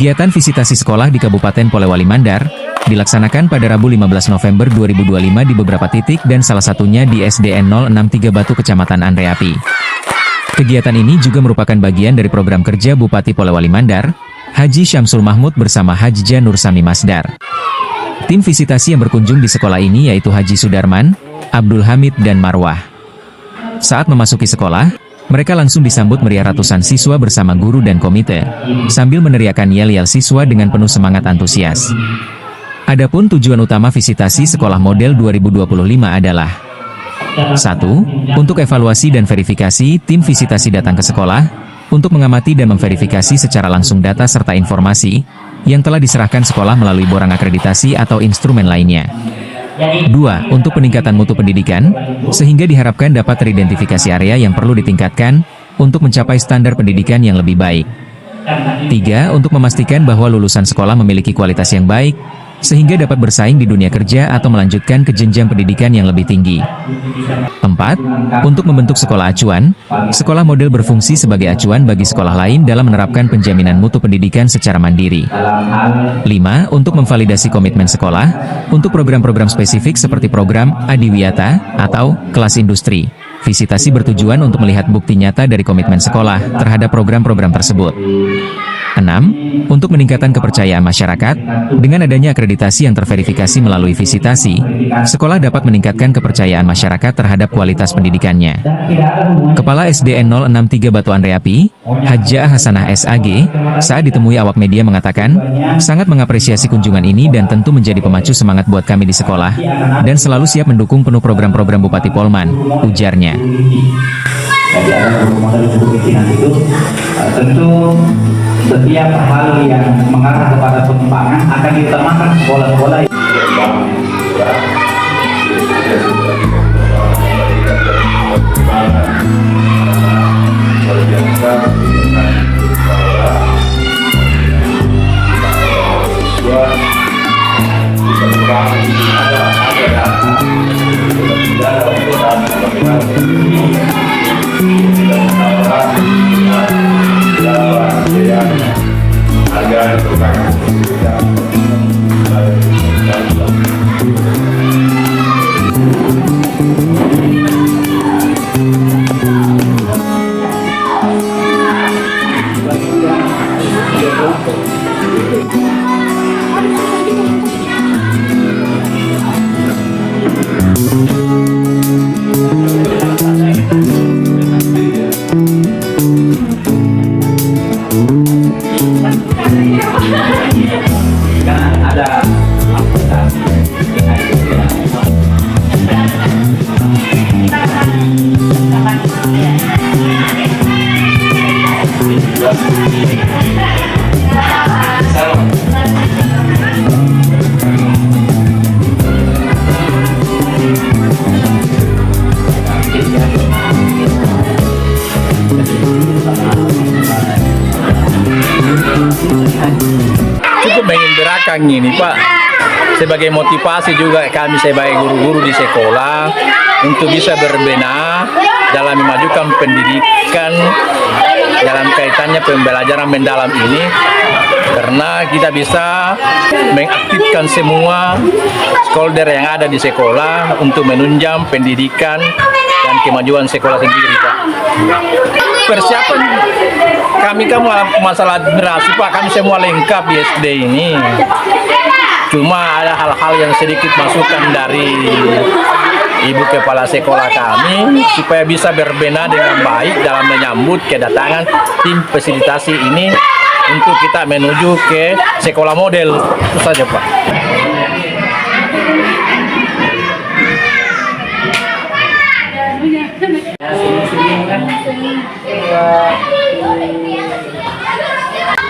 Kegiatan visitasi sekolah di Kabupaten Polewali Mandar dilaksanakan pada Rabu 15 November 2025 di beberapa titik dan salah satunya di SDN 063 Batu Kecamatan Andreapi. Kegiatan ini juga merupakan bagian dari program kerja Bupati Polewali Mandar, Haji Syamsul Mahmud bersama Hajja Nursami Masdar. Tim visitasi yang berkunjung di sekolah ini yaitu Haji Sudarman, Abdul Hamid dan Marwah. Saat memasuki sekolah, mereka langsung disambut meriah ratusan siswa bersama guru dan komite, sambil meneriakkan yel-yel siswa dengan penuh semangat antusias. Adapun tujuan utama visitasi sekolah model 2025 adalah 1. Untuk evaluasi dan verifikasi, tim visitasi datang ke sekolah, untuk mengamati dan memverifikasi secara langsung data serta informasi, yang telah diserahkan sekolah melalui borang akreditasi atau instrumen lainnya. 2. Untuk peningkatan mutu pendidikan, sehingga diharapkan dapat teridentifikasi area yang perlu ditingkatkan, untuk mencapai standar pendidikan yang lebih baik. 3. Untuk memastikan bahwa lulusan sekolah memiliki kualitas yang baik, sehingga dapat bersaing di dunia kerja atau melanjutkan ke jenjang pendidikan yang lebih tinggi. 4. Untuk membentuk sekolah acuan, sekolah model berfungsi sebagai acuan bagi sekolah lain dalam menerapkan penjaminan mutu pendidikan secara mandiri. 5. Untuk memvalidasi komitmen sekolah, untuk program-program spesifik seperti program Adiwiyata atau kelas industri. Visitasi bertujuan untuk melihat bukti nyata dari komitmen sekolah terhadap program-program tersebut. 6. Untuk meningkatkan kepercayaan masyarakat, dengan adanya akreditasi yang terverifikasi melalui visitasi, sekolah dapat meningkatkan kepercayaan masyarakat terhadap kualitas pendidikannya. Kepala SDN 063 Batu Andreapi, Hajjah Hasanah SAG, saat ditemui awak media mengatakan, sangat mengapresiasi kunjungan ini dan tentu menjadi pemacu semangat buat kami di sekolah, dan selalu siap mendukung penuh program-program Bupati Polman, ujarnya. Jadi ada model kepemimpinan itu tentu setiap hal yang mengarah kepada pengembangan akan diutamakan sekolah-sekolah. Cukup mengembirakan ini Pak, sebagai motivasi juga kami sebagai guru-guru di sekolah untuk bisa berbenah dalam memajukan pendidikan dalam kaitannya pembelajaran mendalam ini, karena kita bisa mengaktifkan semua stakeholder yang ada di sekolah untuk menunjang pendidikan dan kemajuan sekolah sendiri Pak. Persiapan kami masalah administrasi Pak, kami semua lengkap di SD ini. Cuma ada hal-hal yang sedikit masukan dari Ibu Kepala Sekolah kami supaya bisa berbenah dengan baik dalam menyambut kedatangan tim fasilitasi ini untuk kita menuju ke sekolah model. Itu saja Pak.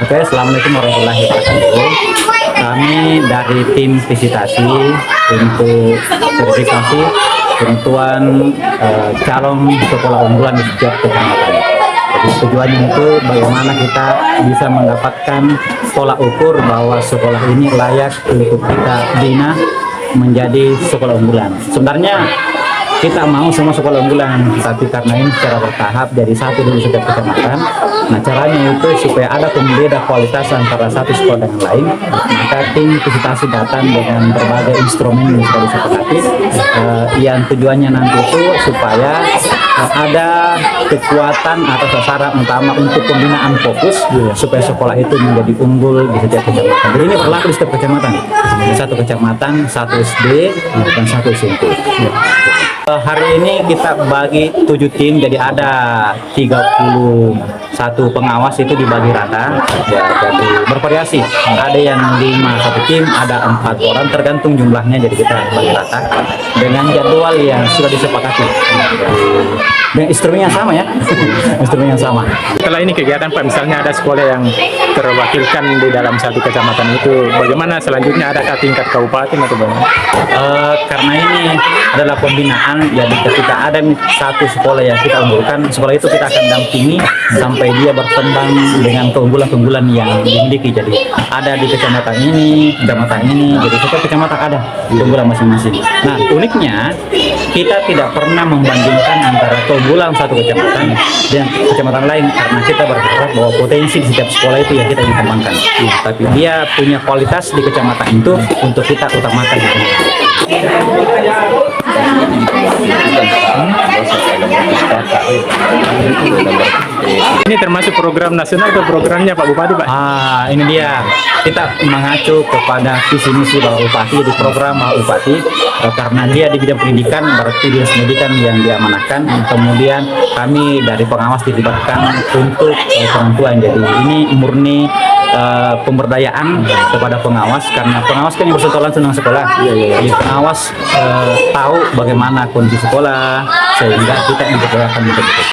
Oke, assalamualaikum warahmatullahi wabarakatuh. Kami dari tim visitasi untuk verifikasi tentuan calon sekolah unggulan di setiap kecamatan. Jadi tujuannya itu bagaimana kita bisa mendapatkan tolak ukur bahwa sekolah ini layak untuk kita bina menjadi sekolah unggulan. Sebenarnya kita mau semua sekolah unggulan, tapi karena ini secara bertahap jadi satu dulu setiap kecamatan. Nah, caranya itu supaya ada pembeda kualitas antara satu sekolah dengan lain, maka tim visitasi datang dengan berbagai instrumen yang sudah disepakati, yang tujuannya nanti itu supaya ada kekuatan atau sasaran utama untuk pembinaan fokus supaya sekolah itu menjadi unggul di setiap kecamatan. Jadi ini berlaku di setiap kecamatan. Satu kecamatan, satu SD dan satu SMP. Hari ini kita bagi 7 tim, jadi ada 31 pengawas itu dibagi rata, ya, jadi bervariasi. Ada yang 5 satu tim, ada 4 orang tergantung jumlahnya, jadi kita bagi rata dengan jadwal yang sudah disepakati. Dengan instrumen yang sama ya, instrumen yang sama. Setelah ini kegiatan Pak, misalnya ada sekolah yang terwakilkan di dalam satu kecamatan itu, bagaimana selanjutnya, adakah tingkat kabupaten atau bagaimana? Karena ini adalah pembinaan, jadi ketika ada satu sekolah yang kita unggulkan, sekolah itu kita akan dampingi sampai dia berkembang dengan keunggulan-keunggulan yang dimiliki. Jadi ada di kecamatan ini, jadi setiap kecamatan ada keunggulan masing-masing. Nah, uniknya kita tidak pernah membandingkan antara keunggulan satu kecamatan dengan kecamatan lain, karena kita berharap bahwa potensi di setiap sekolah itu ya kita ingin kembangkan. Tapi dia punya kualitas di kecamatan itu untuk kita utamakan. Ini termasuk program nasional atau programnya Pak Bupati, Pak? Ini dia, kita mengacu kepada visi misi Bapak Bupati di program Bapak Bupati, karena dia di bidang pendidikan, berarti dinas pendidikan yang diamanahkan. Kemudian kami dari pengawas dilibatkan untuk penentuan. Jadi ini murni pemberdayaan kepada pengawas, karena pengawas kan yang bersentuhan langsung dengan sekolah. Jadi pengawas tahu bagaimana kondisi sekolah, sehingga kita yang diberdayakan betul-betul.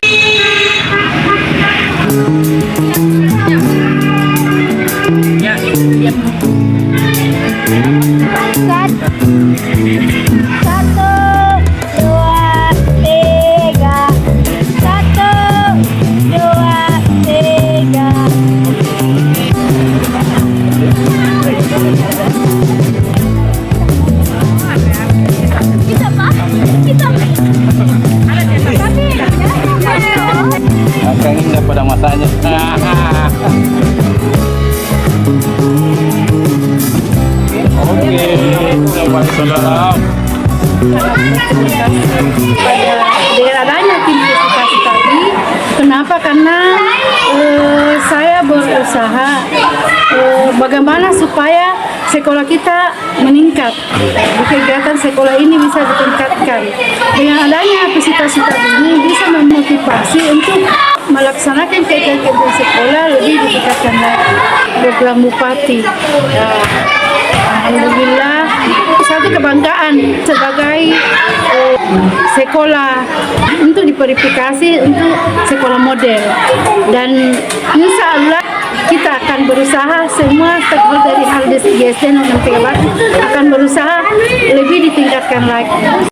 Kangen pada masanya. Dengan adanya tim visitasi tadi, kenapa? Karena saya berusaha bagaimana supaya sekolah kita meningkat. Kegiatan sekolah ini bisa ditingkatkan. Dengan adanya visitasi tadi ini bisa memotivasi untuk melaksanakan kegiatan sekolah lebih ditingkatkan lagi. Program Bupati. Alhamdulillah, satu kebanggaan sebagai sekolah untuk diverifikasi untuk sekolah model, dan insya Allah kita akan berusaha, semua stakeholder dari Haldes ISD 03 Batu akan berusaha lebih ditingkatkan lagi.